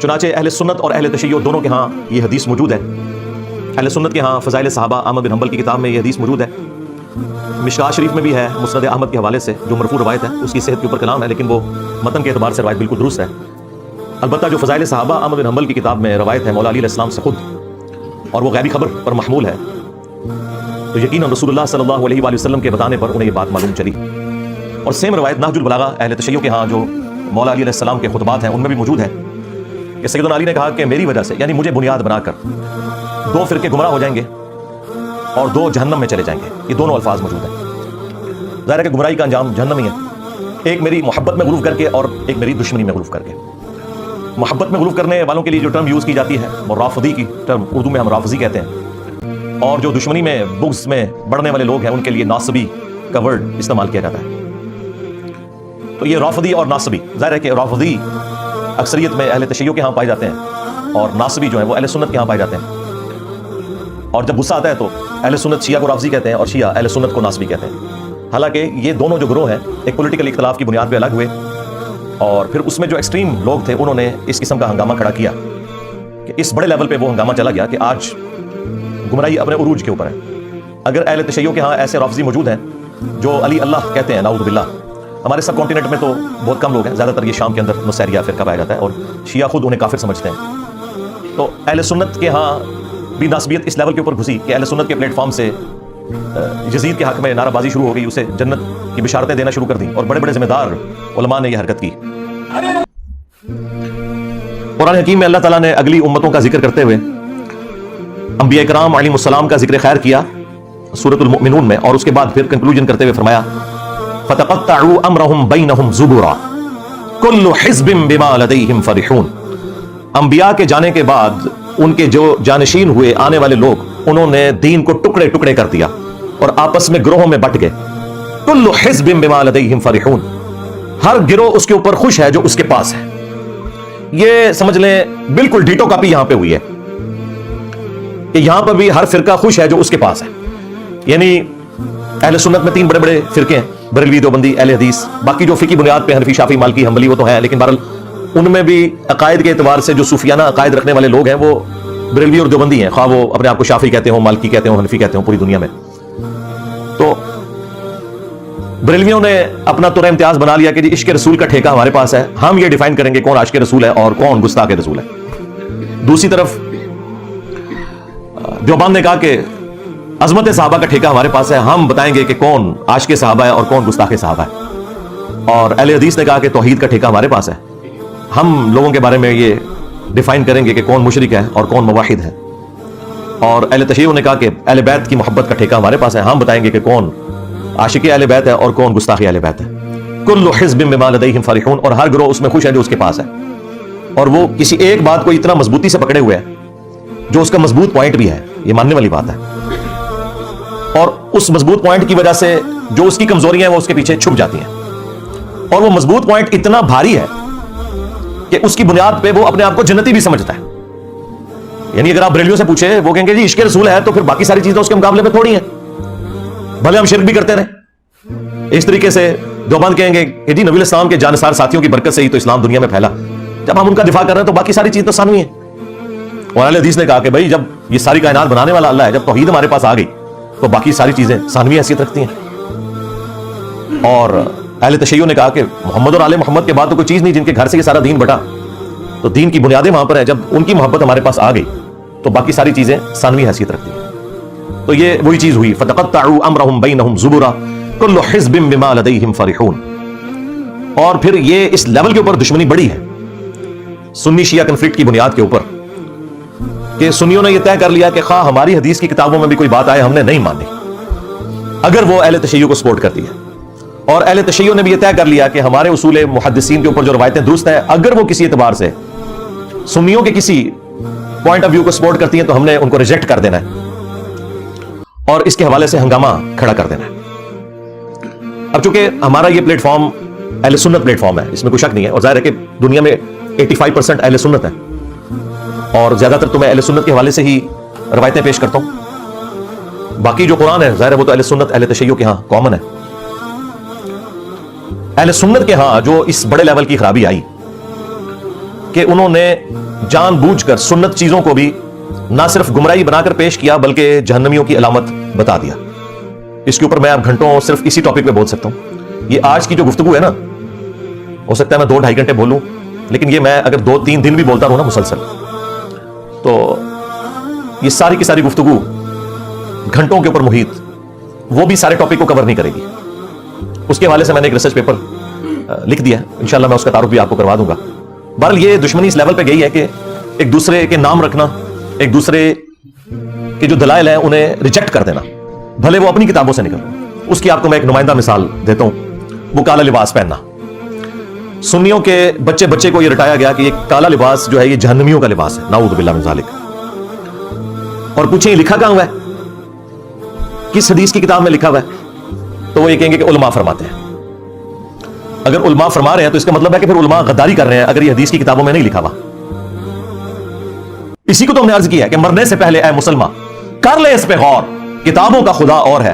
چنانچہ اہل سنت اور اہل تشیع دونوں کے ہاں یہ حدیث موجود ہے. اہل سنت کے ہاں فضائل صحابہ احمد بن حنبل کی کتاب میں یہ حدیث موجود ہے. مشکوٰۃ شریف میں بھی ہے مسند احمد کے حوالے سے جو مرفوع روایت ہے. اس کی صحت کے اوپر کلام ہے لیکن وہ متن کے اعتبار سے روایت بالکل درست ہے. البتہ جو فضائل صحابہ احمد بن حنبل کی کتاب میں روایت ہے مولا علی علیہ السلام سے خود اور وہ غیبی خبر پر محمول ہے تو یقیناً رسول اللہ صلی اللہ علیہ وآلہ وسلم کے بتانے پر انہیں یہ بات معلوم چلی. اور سیم روایت نہج البلاغہ اہل تشیع کے ہاں جو مولا علی علیہ السلام کے خطبات ہیں ان میں بھی موجود ہے کہ سیدنا علی نے کہا کہ میری وجہ سے یعنی مجھے بنیاد بنا کر 2 فرقے گمراہ ہو جائیں گے اور 2 جہنم میں چلے جائیں گے. یہ دونوں الفاظ موجود ہیں. ظاہر ہے کہ گمراہی کا انجام جہنم ہی ہے. ایک میری محبت میں غلو کر کے اور ایک میری دشمنی میں غلو کر کے. محبت میں غلو کرنے والوں کے لیے جو ٹرم یوز کی جاتی ہے وہ رافضی کی ٹرم اردو میں ہم رافضی کہتے ہیں. اور جو دشمنی میں بغض میں بڑھنے والے لوگ ہیں ان کے لیے ناصبی کا ورڈ استعمال کیا جاتا ہے. تو یہ رافضی اور ناصبی ظاہر ہے کہ رافضی اکثریت میں اہل تشیع کے ہاں پائے جاتے ہیں اور ناصبی جو ہیں وہ اہل سنت کے ہاں پائے جاتے ہیں. اور جب غصہ آتا ہے تو اہل سنت شیعہ کو رافضی کہتے ہیں اور شیعہ اہل سنت کو ناصبی کہتے ہیں. حالانکہ یہ دونوں جو گروہ ہیں ایک پولیٹیکل اختلاف کی بنیاد پہ الگ ہوئے اور پھر اس میں جو ایکسٹریم لوگ تھے انہوں نے اس قسم کا ہنگامہ کھڑا کیا کہ اس بڑے لیول پہ وہ ہنگامہ چلا گیا کہ آج گمراہی اپنے عروج کے اوپر ہے. اگر اہل تشیع کے ہاں ایسے رافضی موجود ہیں جو علی اللہ کہتے ہیں نعوذ باللہ. ہمارے سب کانٹیننٹ میں تو بہت کم لوگ ہیں. زیادہ تر یہ شام کے اندر نصیریہ فرقہ پایا جاتا ہے اور شیعہ خود انہیں کافر سمجھتے ہیں. تو اہل سنت کے ہاں بھی ناسبیت اس لیول کے اوپر گھسی کہ اہل سنت کے پلیٹ فارم سے یزید کے حق میں نعرہ بازی شروع ہو گئی. اسے جنت کی بشارتیں دینا شروع کر دیں اور بڑے بڑے ذمہ دار علماء نے یہ حرکت کی. قرآن حکیم میں اللہ تعالیٰ نے اگلی امتوں کا ذکر کرتے ہوئے انبیاء کرام علیہ السلام کا ذکر خیر کیا سورۃ المؤمنون میں اور اس کے بعد پھر کنکلوژن کرتے ہوئے فرمایا فَتَقَطَّعُوا أَمْرَهُمْ بَيْنَهُمْ زُبُرًا كُلُّ حِزْبٍ بِمَا لَدَيْهِمْ فَرِحُونَ. انبیاء کے جانے کے بعد ان کے جو جانشین ہوئے آنے والے لوگ انہوں نے دین کو ٹکڑے ٹکڑے کر دیا اور آپس میں گروہوں میں بٹ گئے. كُلُّ حِزْبٍ بِمَا لَدَيْهِمْ فَرِحُونَ. ہر گروہ اس کے اوپر خوش ہے جو اس کے پاس ہے. یہ سمجھ لیں بالکل ڈیٹو کاپی یہاں پہ ہوئی ہے کہ یہاں پر بھی ہر فرقہ خوش ہے جو اس کے پاس ہے. یعنی اہل سنت میں 3 بڑے بڑے فرقے ہیں بریلوی دیوبندی اہل حدیث. باقی جو فقہی بنیاد پہ حنفی شافعی مالکی حنبلی وہ تو ہیں لیکن بہرحال ان میں بھی عقائد کے اعتبار سے جو صوفیانہ عقائد رکھنے والے لوگ ہیں وہ بریلوی اور دیوبندی ہیں. خواہ وہ اپنے آپ کو شافعی کہتے ہوں مالکی کہتے ہوں حنفی کہتے ہوں پوری دنیا میں. تو بریلویوں نے اپنا طور امتیاز بنا لیا کہ جی عشق رسول کا ٹھیکہ ہمارے پاس ہے. ہم یہ ڈیفائن کریں گے کون عاشق رسول ہے اور کون گستاخ رسول ہے. دوسری طرف دیوبند نے کہا کہ عظمت صحابہ کا ٹھیکہ ہمارے پاس ہے. ہم بتائیں گے کہ کون عاشق صحابہ ہے اور کون گستاخ صحابہ ہے. اور اہل حدیث نے کہا کہ توحید کا ٹھیکہ ہمارے پاس ہے. ہم لوگوں کے بارے میں یہ ڈیفائن کریں گے کہ کون مشرک ہے اور کون موحد ہے. اور اہل تشیع نے کہا کہ اہل بیت کی محبت کا ٹھیکہ ہمارے پاس ہے. ہم بتائیں گے کہ کون عاشق اہل بیت ہے اور کون گستاخ اہل بیت ہے. کل حزب بما لدیہم فرحون. اور ہر گروہ اس میں خوش ہے جو اس کے پاس ہے اور وہ کسی ایک بات کو اتنا مضبوطی سے پکڑے ہوئے ہے جو اس کا مضبوط پوائنٹ بھی ہے. یہ ماننے والی بات ہے. اور اس مضبوط پوائنٹ کی وجہ سے جو اس کی کمزوریاں ہیں وہ اس کے پیچھے چھپ جاتی ہیں. اور وہ مضبوط پوائنٹ اتنا بھاری ہے کہ اس کی بنیاد پہ وہ اپنے آپ کو جنتی بھی سمجھتا ہے. یعنی اگر آپ بریلیوں سے پوچھیں وہ کہیں گے جی عشق رسول ہے تو پھر باقی ساری چیزیں اس کے مقابلے میں تھوڑی ہیں بھلے ہم شرک بھی کرتے رہیں. اس طریقے سے دیوبند کہیں گے کہ جی نبی الاسلام کے جانثار ساتھیوں کی برکت سے ہی تو اسلام دنیا میں پھیلا. جب ہم ان کا دفاع کر رہے ہیں تو باقی ساری چیز تو ثانوی ہیں. اور اہل حدیث نے کہا کہ بھائی جب یہ ساری کائنات بنانے والا اللہ ہے جب توحید ہمارے پاس آ گئی تو باقی ساری چیزیں ثانوی حیثیت رکھتی ہیں. اور اہل تشیع نے کہا کہ محمد اور آل محمد کے بعد تو کوئی چیز نہیں جن کے گھر سے یہ سارا دین بٹا. تو دین کی بنیادیں وہاں پر ہیں. جب ان کی محبت ہمارے پاس آ گئی تو باقی ساری چیزیں ثانوی حیثیت رکھتی ہیں. تو یہ وہی چیز ہوئی فتقطعوا امرهم بینہم زبرا کل حزب بما لدیہم فرحون. اور پھر یہ اس لیول کے اوپر دشمنی بڑی ہے سنی شیعہ کنفلکٹ کی بنیاد کے اوپر کہ سنیوں نے یہ طے کر لیا کہ خواہ ہماری حدیث کی کتابوں میں بھی کوئی بات آئے ہم نے نہیں مانی اگر وہ اہل تشیع کو سپورٹ کرتی ہے. اور اہل تشیع نے بھی یہ طے کر لیا کہ ہمارے اصول محدثین کے اوپر جو روایتیں درست ہیں اگر وہ کسی اعتبار سے سنیوں کے کسی پوائنٹ آف ویو کو سپورٹ کرتی ہیں تو ہم نے ان کو ریجیکٹ کر دینا ہے اور اس کے حوالے سے ہنگامہ کھڑا کر دینا ہے. اب چونکہ ہمارا یہ پلیٹ فارم اہل سنت پلیٹ فارم ہے اس میں کوئی شک نہیں ہے. اور ظاہر ہے کہ دنیا میں 85% اہل سنت ہے اور زیادہ تر تو میں اہل سنت کے حوالے سے ہی روایتیں پیش کرتا ہوں. باقی جو قرآن ہے ظاہر ہے وہ تو اہل سنت اہل تشیع کے ہاں کامن ہے. اہل سنت کے ہاں جو اس بڑے لیول کی خرابی آئی کہ انہوں نے جان بوجھ کر سنت چیزوں کو بھی نہ صرف گمراہی بنا کر پیش کیا بلکہ جہنمیوں کی علامت بتا دیا. اس کے اوپر میں اب گھنٹوں صرف اسی ٹاپک پہ بول سکتا ہوں. یہ آج کی جو گفتگو ہے نا, ہو سکتا ہے میں 2-2.5 گھنٹے بولوں, لیکن یہ میں اگر 2-3 دن بھی بولتا رہوں نا مسلسل, تو یہ ساری کی ساری گفتگو گھنٹوں کے اوپر محیط, وہ بھی سارے ٹاپک کو کور نہیں کرے گی. اس کے حوالے سے میں نے ایک ریسرچ پیپر لکھ دیا ہے, انشاءاللہ میں اس کا تعارف بھی آپ کو کروا دوں گا. بہرحال یہ دشمنی اس لیول پہ گئی ہے کہ ایک دوسرے کے نام رکھنا, ایک دوسرے کے جو دلائل ہیں انہیں ریجیکٹ کر دینا, بھلے وہ اپنی کتابوں سے نکل. اس کی آپ کو میں ایک نمائندہ مثال دیتا ہوں, وہ کالا لباس پہننا. سنیوں کے بچے بچے کو یہ رٹایا گیا کہ یہ کالا لباس جو ہے یہ جہنمیوں کا لباس ہے, نعوذ باللہ من ذالک. اور پوچھیں یہ لکھا کہاں ہوا ہے, کس حدیث کی کتاب میں لکھا ہوا ہے؟ تو وہ یہ کہیں گے کہ علماء فرماتے ہیں. اگر علماء فرما رہے ہیں تو اس کا مطلب ہے کہ پھر علماء غداری کر رہے ہیں اگر یہ حدیث کی کتابوں میں نہیں لکھا ہوا. اسی کو تو ہم نے عرض کیا کہ مرنے سے پہلے اے مسلمان کر لے اس پہ غور, کتابوں کا خدا اور ہے,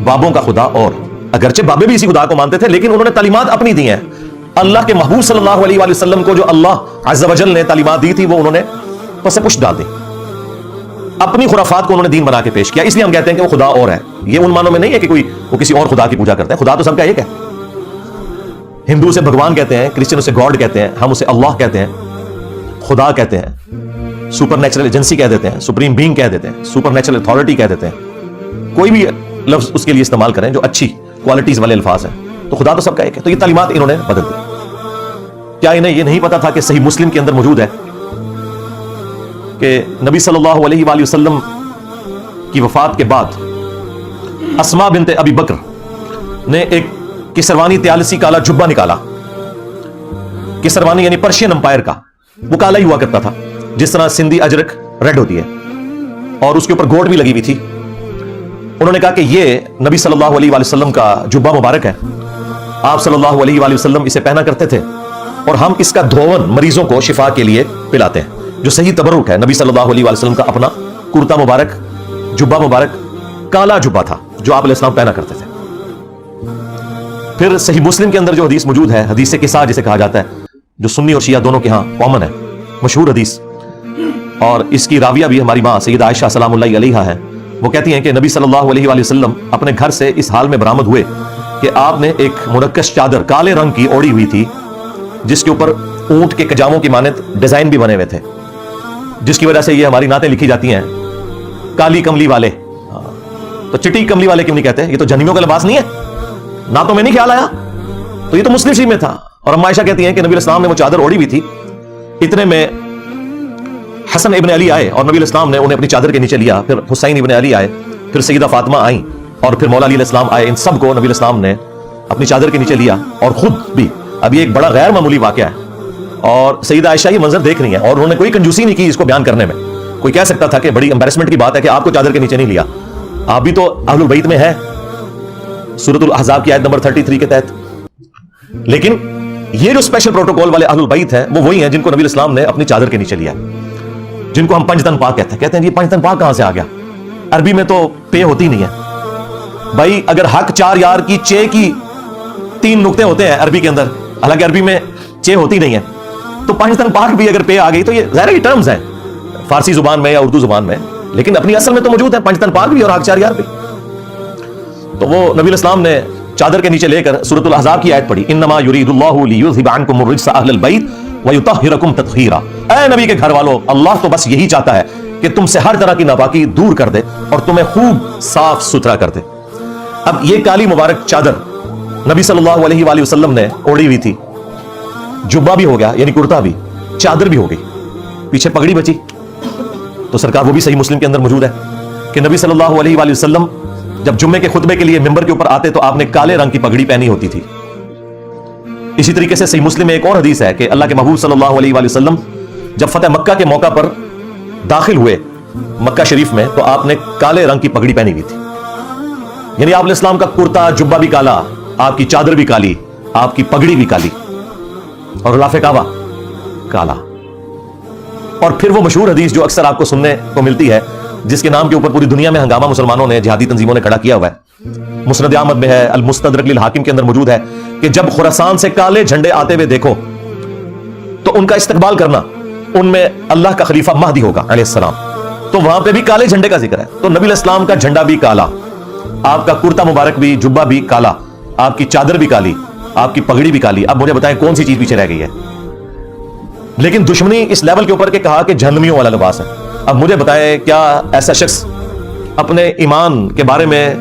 بابوں کا خدا اور. اگرچہ بابے بھی اسی خدا کو مانتے تھے لیکن انہوں نے تعلیمات اپنی دی ہیں. اللہ کے محبوب صلی اللہ علیہ وآلہ وسلم کو جو اللہ عز و جل نے تعلیمات دی تھی وہ انہوں نے پس پشت ڈال دی, اپنی خرافات کو انہوں نے دین بنا کے پیش کیا. اس لیے ہم کہتے ہیں کہ وہ خدا اور ہے. یہ ان معنوں میں نہیں ہے کہ کوئی وہ کسی اور خدا کی پوجا کرتے ہیں, خدا تو سب کا ایک ہے. ہندو اسے بھگوان کہتے ہیں, کرسچن اسے گاڈ کہتے ہیں, ہم اسے اللہ کہتے ہیں, خدا کہتے ہیں, سپر نیچرل ایجنسی کہہ دیتے ہیں, سپریم بینگ کہہ دیتے ہیں, سپر نیچرل اتھارٹی کہہ دیتے ہیں. کوئی بھی لفظ اس کے لیے استعمال کریں جو اچھی کوالٹیز والے الفاظ ہیں, تو خدا تو سب کا ایک ہے. تو یہ تعلیمات انہوں نے بدل دی. کیا انہیں یہ نہیں پتا تھا کہ صحیح مسلم کے اندر موجود ہے کہ نبی صلی اللہ علیہ وآلہ وسلم کی وفات کے بعد اسماء بنت ابی بکر نے ایک کسروانی تیالسی کالا جبہ نکالا. کسروانی یعنی پرشین امپائر کا, وہ کالا ہی ہوا کرتا تھا جس طرح سندھی اجرک ریڈ ہوتی ہے, اور اس کے اوپر گوٹ بھی لگی ہوئی تھی. انہوں نے کہا کہ یہ نبی صلی اللہ علیہ وآلہ وسلم کا جبہ مبارک ہے, آپ صلی اللہ علیہ وآلہ وسلم اسے پہنا کرتے تھے, اور ہم اس کا دھون مریضوں کو شفا کے لیے پلاتے ہیں. جو صحیح تبرک ہے, نبی صلی اللہ علیہ وآلہ وسلم کا اپنا کرتا مبارک, جبہ مبارک, کالا جبہ تھا جو آپ علیہ السلام پہنا کرتے تھے. پھر صحیح مسلم کے اندر جو حدیث موجود ہے, حدیث قصہ جسے کہا جاتا ہے, جو سنی اور شیعہ دونوں کے ہاں کامن ہے, مشہور حدیث, اور اس کی راویہ بھی ہماری ماں سیدہ عائشہ سلام اللہ علیہا ہے. وہ کہتی ہیں کہ نبی صلی اللہ علیہ وآلہ وسلم اپنے گھر سے اس حال میں برآمد ہوئے کہ آپ نے ایک منقش چادر کالے رنگ کی اوڑی ہوئی تھی جس کے اوپر اونٹ کے کجاموں کی مانند ڈیزائن بھی بنے ہوئے تھے, جس کی وجہ سے یہ ہماری نعتیں لکھی جاتی ہیں, کالی کملی والے. تو چٹی کملی والے کیوں نہیں کہتے؟ یہ تو جہنمیوں کا لباس نہیں ہے, نہ تو میں نہیں خیال آیا, تو یہ تو مسلم شریف میں تھا. اور ام عائشہ کہتی ہیں کہ نبی علیہ السلام نے وہ چادر اوڑی ہوئی تھی, اتنے میں حسن ابن علی آئے اور نبی علیہ السلام نے انہیں اپنی چادر کے نیچے لیا. پھر حسین ابن علی آئے, پھر سیدہ فاطمہ آئیں, اور پھر مولا علی علیہ السلام آئے. ان سب کو نبی علیہ السلام نے اپنی چادر کے نیچے لیا, اور خود بھی. اب یہ ایک بڑا غیر معمولی واقعہ ہے, اور سیدہ عائشہ یہ منظر دیکھ رہی ہیں, اور انہوں نے کوئی کنجوسی نہیں کی اس کو بیان کرنے میں. کوئی کہہ سکتا تھا کہ بڑی امبیرسمنٹ کی بات ہے کہ آپ کو چادر کے نیچے نہیں لیا, آپ بھی تو اہل البیت میں ہیں, سورۃ الاحزاب کی آیت نمبر 33 کے تحت. لیکن یہ جو اسپیشل پروٹوکول والے اہل البیت ہیں وہ وہی ہیں جن کو نبی علیہ السلام نے اپنی چادر کے نیچے لیا, جن کو ہم پنجتن پاک کہتے ہیں. کہتے ہیں یہ پنجتن پاک کہاں سے آ گیا؟ عربی میں تو پے ہوتی نہیں ہے بھائی. اگر حق 4 یار کی چے کی 3 نقطے ہوتے ہیں عربی کے اندر, حالانکہ عربی میں چے ہوتی نہیں ہے, تو پنجتن پاک بھی اگر پے آ گئی تو یہ ظاہر ٹرمز ہیں فارسی زبان میں یا اردو زبان میں, لیکن اپنی اصل میں تو موجود ہے پنجتن پاک بھی اور حق 4 یار بھی. تو وہ نبی علیہ السلام نے چادر کے نیچے لے کر سورۃ الاحزاب کی آیت پڑھی, انما یرید اللہ لیذھب عنکم الرجس اہل البیت ویطہرکم تطہیرا. اے نبی کے گھر والوں, اللہ تو بس یہی چاہتا ہے کہ تم سے ہر طرح کی ناپاکی دور کر دے اور تمہیں خوب صاف ستھرا کر دے. اب یہ کالی مبارک چادر نبی صلی اللہ علیہ وآلہ وسلم نے اوڑی ہوئی تھی, جبہ بھی ہو گیا یعنی کرتا بھی, چادر بھی ہو گئی, پیچھے پگڑی بچی. تو سرکار وہ بھی صحیح مسلم کے اندر موجود ہے کہ نبی صلی اللہ علیہ وآلہ وسلم جب جمعے کے خطبے کے لیے ممبر کے اوپر آتے تو آپ نے کالے رنگ کی پگڑی پہنی ہوتی تھی. اسی طریقے سے صحیح مسلم میں ایک اور حدیث ہے کہ اللہ کے محبوب صلی اللہ علیہ وآلہ وسلم جب فتح مکہ کے موقع پر داخل ہوئے مکہ شریف میں تو آپ نے کالے رنگ کی پگڑی پہنی ہوئی تھی. یعنی آپ علیہ السلام کا کرتا جبہ بھی کالا, آپ کی چادر بھی کالی, آپ کی پگڑی بھی کالی, اور غلاف کعبہ کالا. اور پھر وہ مشہور حدیث جو اکثر آپ کو سننے کو ملتی ہے, جس کے نام کے اوپر پوری دنیا میں ہنگامہ مسلمانوں نے, جہادی تنظیموں نے کھڑا کیا ہوا ہے, مسند احمد میں ہے, المستدرک للحاکم کے اندر موجود ہے کہ جب خراسان سے کالے جھنڈے آتے ہوئے دیکھو تو ان کا استقبال کرنا, ان میں اللہ کا خلیفہ مہدی ہوگا علیہ السلام, تو وہاں پہ بھی کالے جھنڈے کا ذکر ہے. تو نبی علیہ السلام کا جھنڈا بھی کالا, آپ کا کرتا مبارک بھی, جبہ بھی کالا, آپ کی چادر بھی کالی, آپ کی پگڑی بھی کالی. اب مجھے بتائیں کون سی چیز پیچھے رہ گئی ہے؟ لیکن دشمنی اس لیول کے اوپر کہ کہا کہ جہنمیوں والا لباس ہے. اب مجھے بتائیں کیا ایسا شخص اپنے ایمان کے بارے میں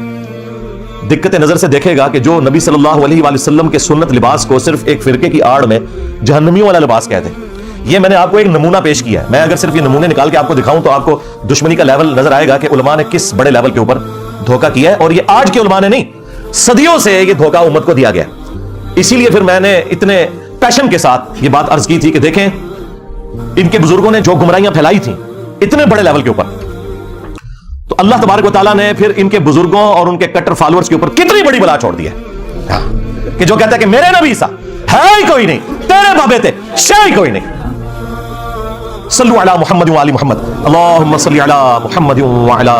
دقت نظر سے دیکھے گا کہ جو نبی صلی اللہ علیہ وآلہ وسلم کے سنت لباس کو صرف ایک فرقے کی آڑ میں جہنمیوں والا لباس کہتے ہیں؟ یہ میں نے آپ کو ایک نمونہ پیش کیا ہے. میں اگر صرف یہ نمونے نکال کے آپ کو دکھاؤں تو آپ کو دشمنی کا لیول نظر آئے گا کہ علماء نے کس بڑے لیول کے اوپر دھوکہ کیا ہے. اور یہ آج کے علماء نے نہیں, صدیوں سے یہ دھوکہ امت کو دیا گیا. اسی لیے پھر میں نے اتنے پیشن کے ساتھ یہ بات عرض کی تھی کہ دیکھیں ان کے بزرگوں نے جو گمراہیاں پھیلائی تھیں اتنے بڑے لیول کے اوپر, تو اللہ تبارک و تعالیٰ نے پھر ان کے بزرگوں اور ان کے کٹر فالوورز کے اوپر کتنی بڑی بلا چھوڑ دی ہے کہ جو کہتا ہے کہ میرے نبی سا ہے ہی کوئی نہیں, تیرے بابے تھے شے ہی کوئی نہیں. صلو علی محمد و آل محمد, اللہم صلی علی محمد و علی